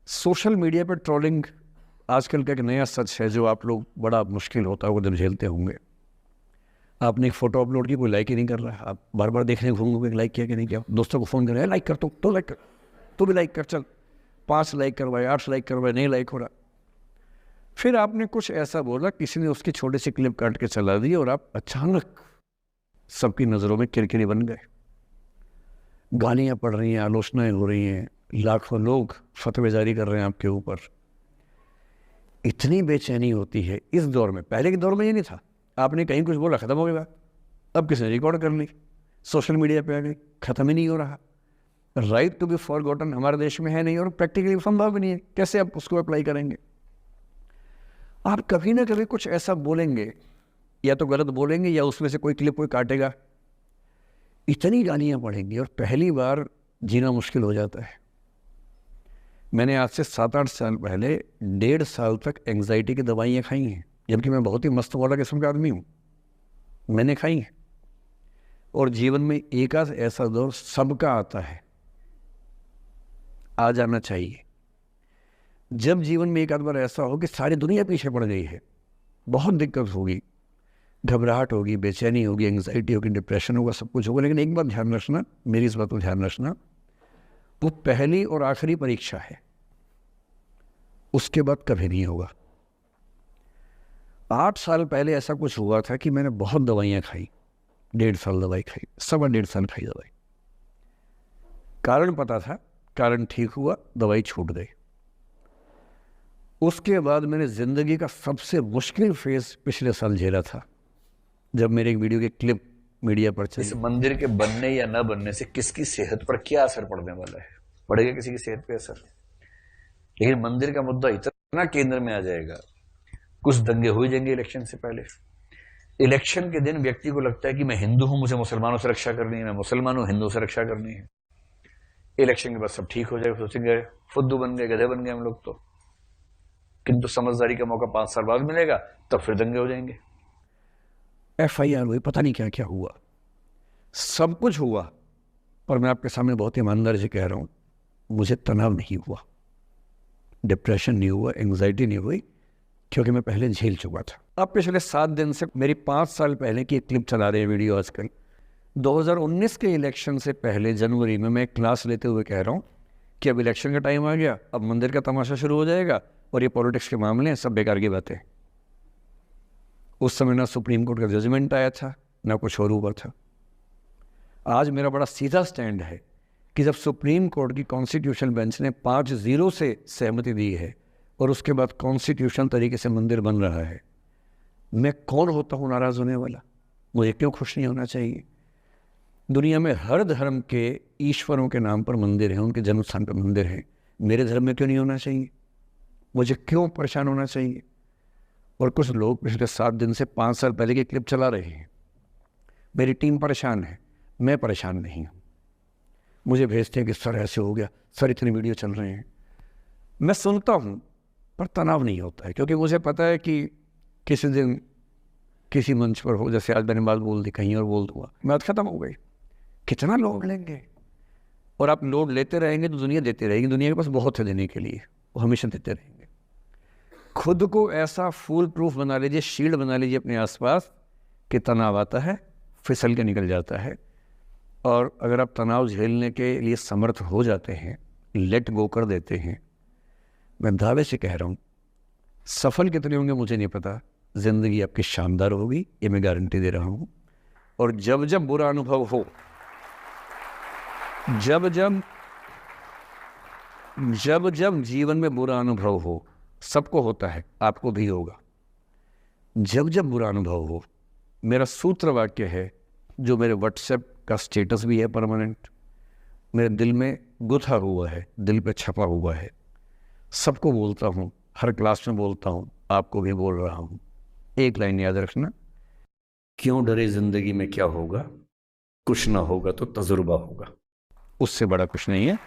Social media पर trolling आजकल का एक नया सच है जो आप लोग बड़ा मुश्किल होता है वो जब झेलते होंगे। आपने एक फ़ोटो अपलोड की, कोई लाइक ही नहीं कर रहा है। आप बार बार देखने घूमोगे लाइक किया कि नहीं किया। दोस्तों को फ़ोन करें, लाइक कर, तो लाइक कर, तो भी लाइक कर, चल 5 लाइक करवाए, 8 लाइक करवाए, नहीं लाइक हो रहा। फिर आपने कुछ ऐसा बोला, किसी ने उसकी छोटी सी क्लिप काट के चला दी और आप अचानक सबकी नज़रों में किरकिरी बन गए। गालियाँ पड़ रही हैं, आलोचनाएं हो रही हैं, लाखों लोग फतवे जारी कर रहे हैं आपके ऊपर। इतनी बेचैनी होती है इस दौर में। पहले के दौर में ये नहीं था, आपने कहीं कुछ बोला ख़त्म हो गई बात। अब किसी ने रिकॉर्ड कर ली, सोशल मीडिया पे आ गई, ख़त्म ही नहीं हो रहा। राइट टू बी फॉरगॉटन हमारे देश में है नहीं और प्रैक्टिकली संभव भी नहीं है। कैसे आप उसको अप्लाई करेंगे? आप कभी ना कभी कुछ ऐसा बोलेंगे, या तो गलत बोलेंगे या उसमें से कोई क्लिप कोई काटेगा। इतनी गालियाँ पड़ेंगी और पहली बार जीना मुश्किल हो जाता है। मैंने आज से 7-8 साल पहले 1.5 साल तक एंग्जाइटी की दवाइयाँ खाई हैं, जबकि मैं बहुत ही मस्त वाला किस्म का आदमी हूँ। मैंने खाई हैं। और जीवन में एक आध ऐसा दौर सबका आता है, आ जाना चाहिए। जब जीवन में एक आध बार ऐसा हो कि सारी दुनिया पीछे पड़ गई है, बहुत दिक्कत होगी, घबराहट होगी, बेचैनी होगी, एंग्जाइटी होगी, डिप्रेशन होगा, सब कुछ होगा। लेकिन एक बात ध्यान रखना, मेरी इस बात को ध्यान रखना, वो पहली और आखिरी परीक्षा है, उसके बाद कभी नहीं होगा। 8 साल पहले ऐसा कुछ हुआ था कि मैंने बहुत दवाइयाँ खाई, 1.5 साल दवाई खाई, 1.25 साल खाई दवाई। कारण पता था, कारण ठीक हुआ, दवाई छूट गई। उसके बाद मैंने ज़िंदगी का सबसे मुश्किल फेज़ पिछले साल झेला था, जब मेरे एक वीडियो की क्लिप मीडिया पर चली। इस मंदिर के बनने या न बनने से किसकी सेहत पर क्या असर पड़ने वाला है? पड़ेगा किसी की सेहत पे असर। लेकिन मंदिर का मुद्दा इतना केंद्र में आ जाएगा, कुछ दंगे हो जाएंगे इलेक्शन से पहले। इलेक्शन के दिन व्यक्ति को लगता है कि मैं हिंदू हूं, मुझे मुसलमानों से रक्षा करनी है, मैं मुसलमान हूं, हिंदू से रक्षा करनी है। इलेक्शन के बाद सब ठीक हो जाएगा, सोचेंगे फुद्दू बन गए, गधे बन गए हम लोग तो। किंतु समझदारी का मौका 5 साल बाद मिलेगा, तब फिर दंगे हो जाएंगे। FIR हुई, पता नहीं क्या क्या हुआ, सब कुछ हुआ। पर मैं आपके सामने बहुत ईमानदारी से कह रहा हूँ, मुझे तनाव नहीं हुआ, डिप्रेशन नहीं हुआ, एंग्जाइटी नहीं हुई, क्योंकि मैं पहले झेल चुका था। अब पिछले 7 दिन से मेरी 5 साल पहले की एक क्लिप चला रहे हैं वीडियो आजकल। 2019 के इलेक्शन से पहले जनवरी में मैं क्लास लेते हुए कह रहा हूँ कि अब इलेक्शन का टाइम आ गया, अब मंदिर का तमाशा शुरू हो जाएगा और ये पॉलिटिक्स के मामले हैं, सब बेकार की बातें। उस समय ना सुप्रीम कोर्ट का जजमेंट आया था, ना कुछ और हुआ था। आज मेरा बड़ा सीधा स्टैंड है कि जब सुप्रीम कोर्ट की कॉन्स्टिट्यूशन बेंच ने 5-0 से सहमति दी है और उसके बाद कॉन्स्टिट्यूशन तरीके से मंदिर बन रहा है, मैं कौन होता हूँ नाराज़ होने वाला? मुझे क्यों खुश नहीं होना चाहिए? दुनिया में हर धर्म के ईश्वरों के नाम पर मंदिर हैं, उनके जन्म स्थान पर मंदिर हैं। मेरे धर्म में क्यों नहीं होना चाहिए? मुझे क्यों परेशान होना चाहिए? और कुछ लोग पिछले 7 दिन से 5 साल पहले की क्लिप चला रहे हैं। मेरी टीम परेशान है, मैं परेशान नहीं हूँ। मुझे भेजते हैं कि सर ऐसे हो गया, सर इतने वीडियो चल रहे हैं। मैं सुनता हूँ पर तनाव नहीं होता है, क्योंकि मुझे पता है कि किसी दिन किसी मंच पर हो, जैसे आज मैंने बात बोल दी, कहीं और बोल दूंगा, बात खत्म हो गई। कितना लोड लेंगे? और आप लोड लेते रहेंगे तो दुनिया देती रहेगी। दुनिया के पास बहुत है देने के लिए, वो हमेशा देते रहेंगे। खुद को ऐसा फूल प्रूफ बना लीजिए, शील्ड बना लीजिए अपने आसपास कि तनाव आता है फिसल के निकल जाता है। और अगर आप तनाव झेलने के लिए समर्थ हो जाते हैं, लेट गो कर देते हैं, मैं दावे से कह रहा हूँ, सफल कितने होंगे मुझे नहीं पता, ज़िंदगी आपकी शानदार होगी, ये मैं गारंटी दे रहा हूँ। और जब जब बुरा अनुभव हो, जब जब जीवन में बुरा अनुभव हो, सबको होता है, आपको भी होगा। जब जब बुरा अनुभव हो, मेरा सूत्र वाक्य है, जो मेरे व्हाट्सएप का स्टेटस भी है परमानेंट, मेरे दिल में गुथा हुआ है, दिल पे छपा हुआ है, सबको बोलता हूँ, हर क्लास में बोलता हूँ, आपको भी बोल रहा हूँ। एक लाइन याद रखना, क्यों डरे जिंदगी में क्या होगा, कुछ ना होगा तो तजुर्बा होगा, उससे बड़ा कुछ नहीं है।